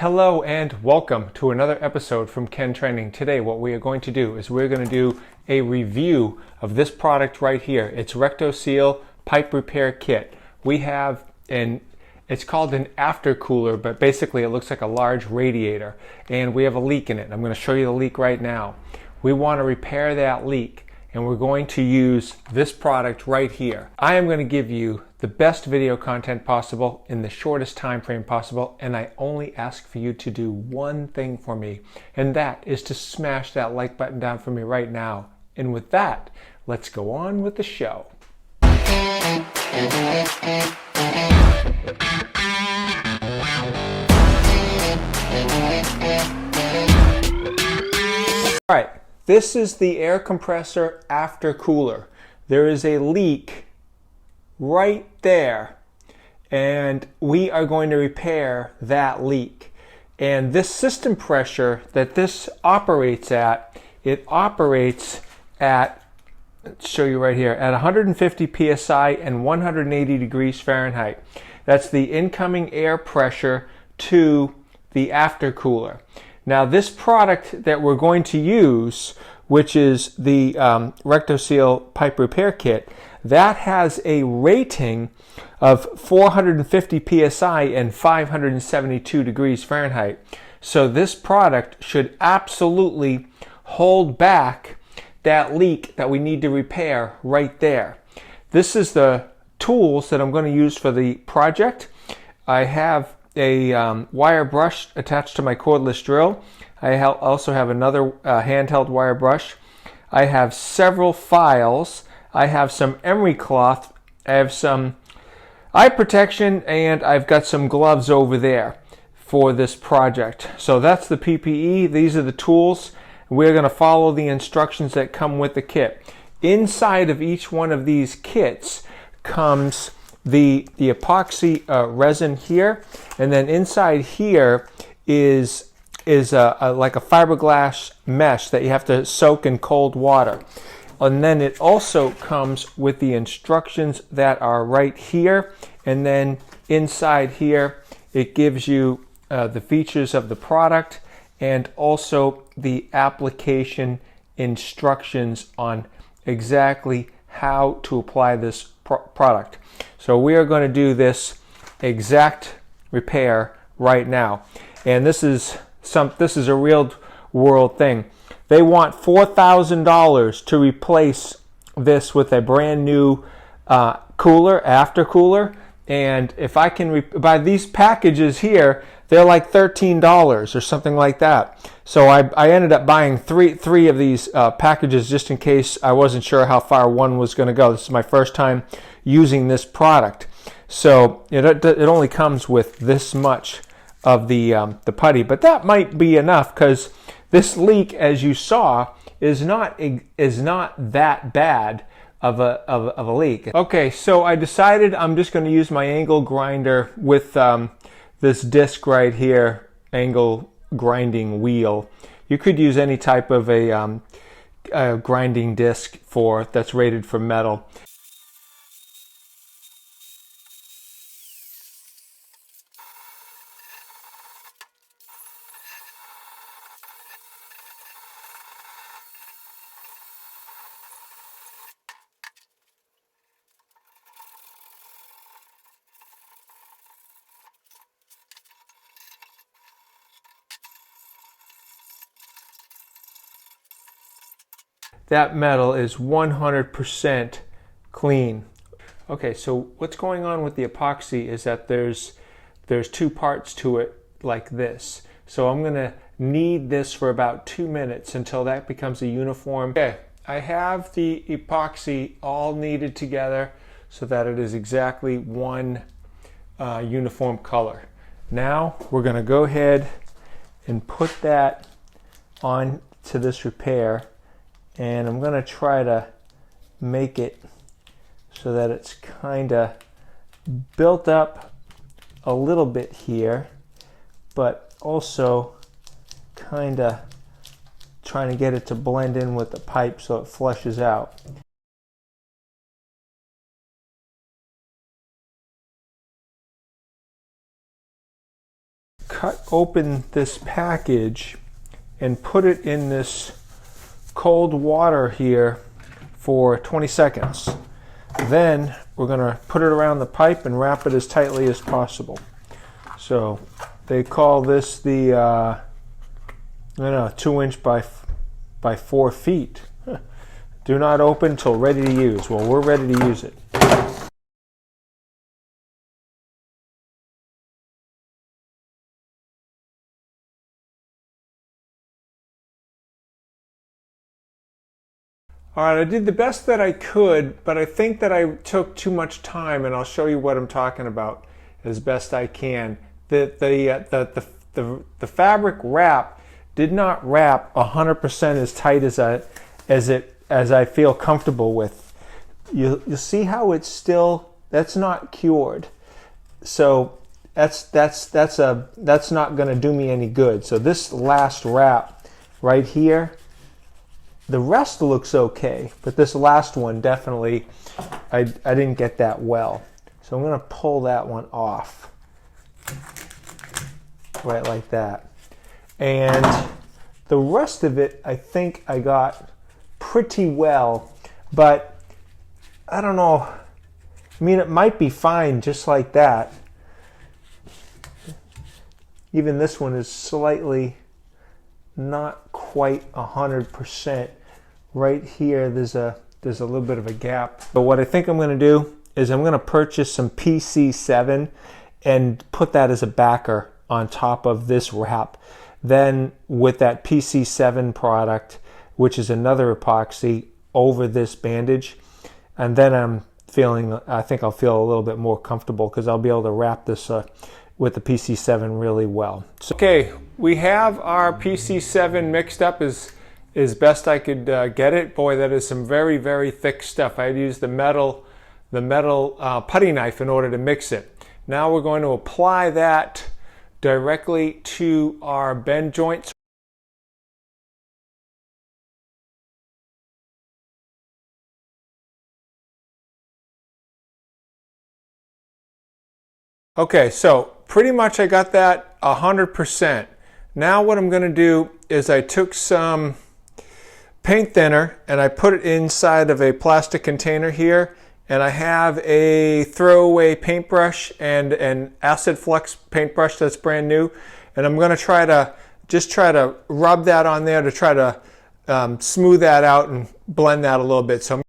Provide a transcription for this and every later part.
Hello and welcome to another episode from Ken Training. Today what we are going to do is we're going to do a review of this product right here. It's Rectorseal Pipe Repair Kit. We have it's called an aftercooler, but basically it looks like a large radiator and we have a leak in it. I'm going to show you the leak right now. We want to repair that leak and we're going to use this product right here. I am going to give you the best video content possible in the shortest time frame possible, and I only ask for you to do one thing for me, and that is to smash that like button down for me right now. And with that, let's go on with the show. All right, this is the air compressor after cooler. There is a leak right there, and we are going to repair that leak. And this system pressure that this operates at, it operates at, let's show you right here, at 150 psi and 180 degrees Fahrenheit. That's the incoming air pressure to the aftercooler. Now this product that we're going to use, which is the Rectorseal Pipe Repair Kit, that has a rating of 450 psi and 572 degrees Fahrenheit. So this product should absolutely hold back that leak that we need to repair right there. This is the tools that I'm going to use for the project. I have a wire brush attached to my cordless drill. I also have another handheld wire brush. I have several files. I have some emery cloth, I have some eye protection, and I've got some gloves over there for this project. So that's the PPE. These are the tools. We're going to follow the instructions that come with the kit. Inside of each one of these kits comes the epoxy resin here, and then inside here is like a fiberglass mesh that you have to soak in cold water. And then it also comes with the instructions that are right here, and then inside here it gives you the features of the product and also the application instructions on exactly how to apply this product. So we are going to do this exact repair right now, and this is a real world thing. They want $4,000 to replace this with a brand new after cooler, and if I can buy these packages here, they're like $13 or something like that. So I ended up buying three of these packages just in case I wasn't sure how far one was going to go. This is my first time using this product, so it only comes with this much of the putty, but that might be enough because this leak, as you saw, is not that bad of a leak. Okay, so I decided I'm just going to use my angle grinder with this disc right here, angle grinding wheel. You could use any type of a grinding disc that's rated for metal. That metal is 100% clean. Okay, so what's going on with the epoxy is that there's two parts to it like this. So I'm going to knead this for about 2 minutes until that becomes a uniform. Okay, I have the epoxy all kneaded together so that it is exactly one uniform color. Now we're going to go ahead and put that on to this repair. And I'm going to try to make it so that it's kind of built up a little bit here, but also kind of trying to get it to blend in with the pipe so it flushes out. cut open this package and put it in this cold water here for 20 seconds. Then we're going to put it around the pipe and wrap it as tightly as possible. So they call this the I don't know, 2" by 4 feet. Do not open till ready to use. Well, we're ready to use it. All right, I did the best that I could, but I think that I took too much time, and I'll show you what I'm talking about as best I can. The fabric wrap did not wrap 100% as tight as I feel comfortable with. You'll see how it's still, that's not cured, so that's not going to do me any good. So this last wrap right here, the rest looks okay, but this last one definitely, I didn't get that well. So I'm going to pull that one off, right like that. And the rest of it, I think I got pretty well, but I don't know. I mean, it might be fine just like that. Even this one is slightly not quite 100%. Right here, there's a little bit of a gap. But what I think I'm going to do is I'm going to purchase some PC7 and put that as a backer on top of this wrap. Then with that PC7 product, which is another epoxy, over this bandage, and then I think I'll feel a little bit more comfortable because I'll be able to wrap this with the PC7 really well. So, okay, we have our PC7 mixed up as best I could get it. Boy, that is some very, very thick stuff. I had used the metal putty knife in order to mix it. Now we're going to apply that directly to our bend joints. Okay, so pretty much I got that 100%. Now what I'm going to do is I took some paint thinner and I put it inside of a plastic container here, and I have a throwaway paintbrush and an acid flux paintbrush that's brand new, and I'm going to try to rub that on there to try to smooth that out and blend that a little bit. So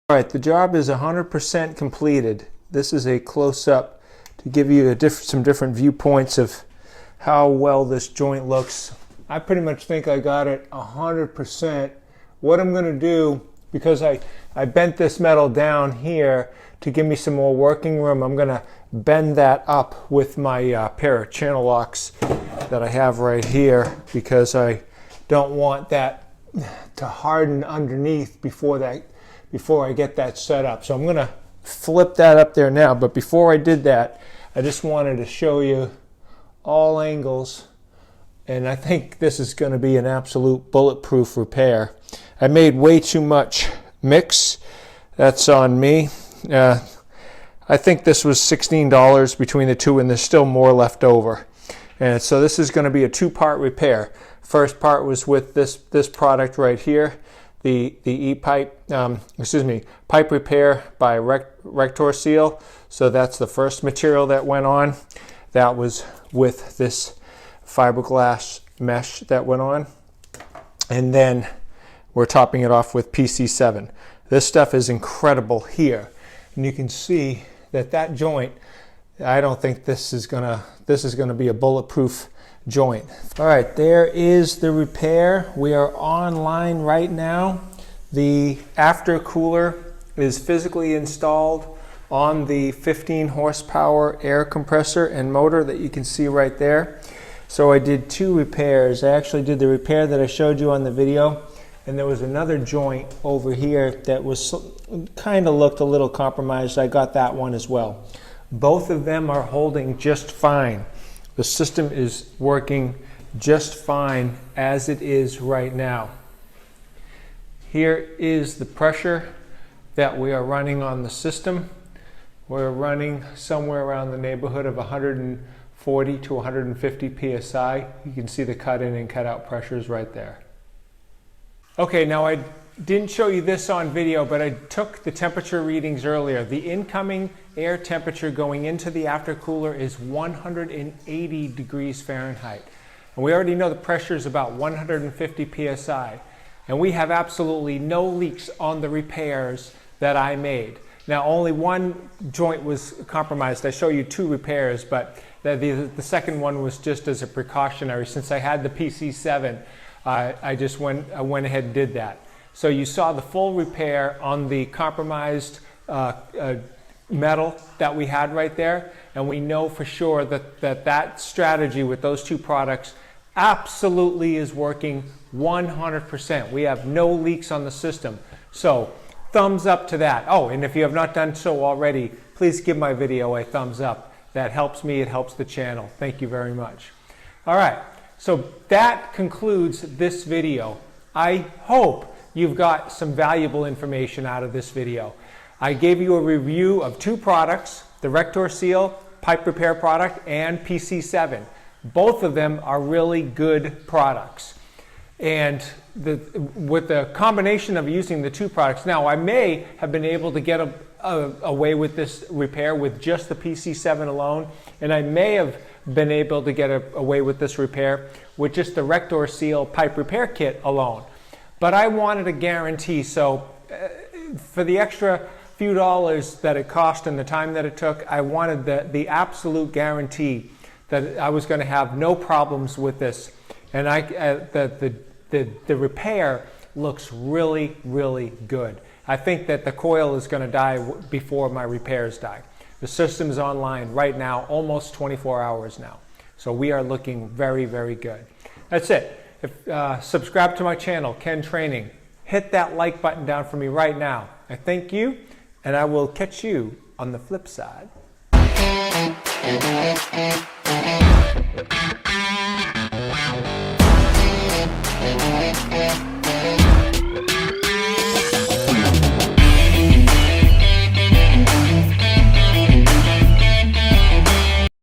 all right, the job is 100% completed. This is a close-up to give you some different viewpoints of how well this joint looks. I pretty much think I got it 100%. What I'm going to do, because I bent this metal down here to give me some more working room, I'm going to bend that up with my pair of channel locks that I have right here, because I don't want that to harden underneath before I get that set up. So I'm going to flip that up there now, but before I did that, I just wanted to show you all angles, and I think this is going to be an absolute bulletproof repair. I made way too much mix. That's on me. I think this was $16 between the two, and there's still more left over. And so this is going to be a two-part repair. First part was with this product right here, the E-pipe, pipe repair by Rectorseal. So that's the first material that went on. That was with this fiberglass mesh that went on. And then we're topping it off with PC7. This stuff is incredible here. And you can see that joint, I don't think this is gonna be a bulletproof joint. All right, there is the repair. We are online right now. The after cooler is physically installed on the 15 horsepower air compressor and motor that you can see right there. So I did two repairs. I actually did the repair that I showed you on the video, and there was another joint over here that was kind of looked a little compromised. I got that one as well. Both of them are holding just fine. The system is working just fine as it is right now. Here is the pressure that we are running on the system. We're running somewhere around the neighborhood of 140 to 150 psi. You can see the cut in and cut out pressures right there. Okay, now I didn't show you this on video, but I took the temperature readings earlier. The incoming air temperature going into the aftercooler is 180 degrees Fahrenheit. And we already know the pressure is about 150 psi. And we have absolutely no leaks on the repairs that I made. Now, only one joint was compromised. I show you 2 repairs, but the second one was just as a precautionary. Since I had the PC7, I went ahead and did that. So you saw the full repair on the compromised metal that we had right there, and we know for sure that strategy with those 2 products absolutely is working 100%. We have no leaks on the system. So thumbs up to that. Oh, and if you have not done so already, please give my video a thumbs up. That helps me, it helps the channel. Thank you very much. All right, so that concludes this video. I hope you've got some valuable information out of this video. I gave you a review of 2 products, the Rectorseal pipe repair product and PC7. Both of them are really good products. And with the combination of using the 2 products, now I may have been able to get away with this repair with just the PC7 alone, and I may have been able to get away with this repair with just the Rectorseal pipe repair kit alone. But I wanted a guarantee, so for the extra few dollars that it cost and the time that it took, I wanted the absolute guarantee that I was going to have no problems with this. And the repair looks really, really good. I think that the coil is going to die before my repairs die. The system is online right now, almost 24 hours now. So we are looking very, very good. That's it. Subscribe to my channel, Ken Training. Hit that like button down for me right now. I thank you, and I will catch you on the flip side.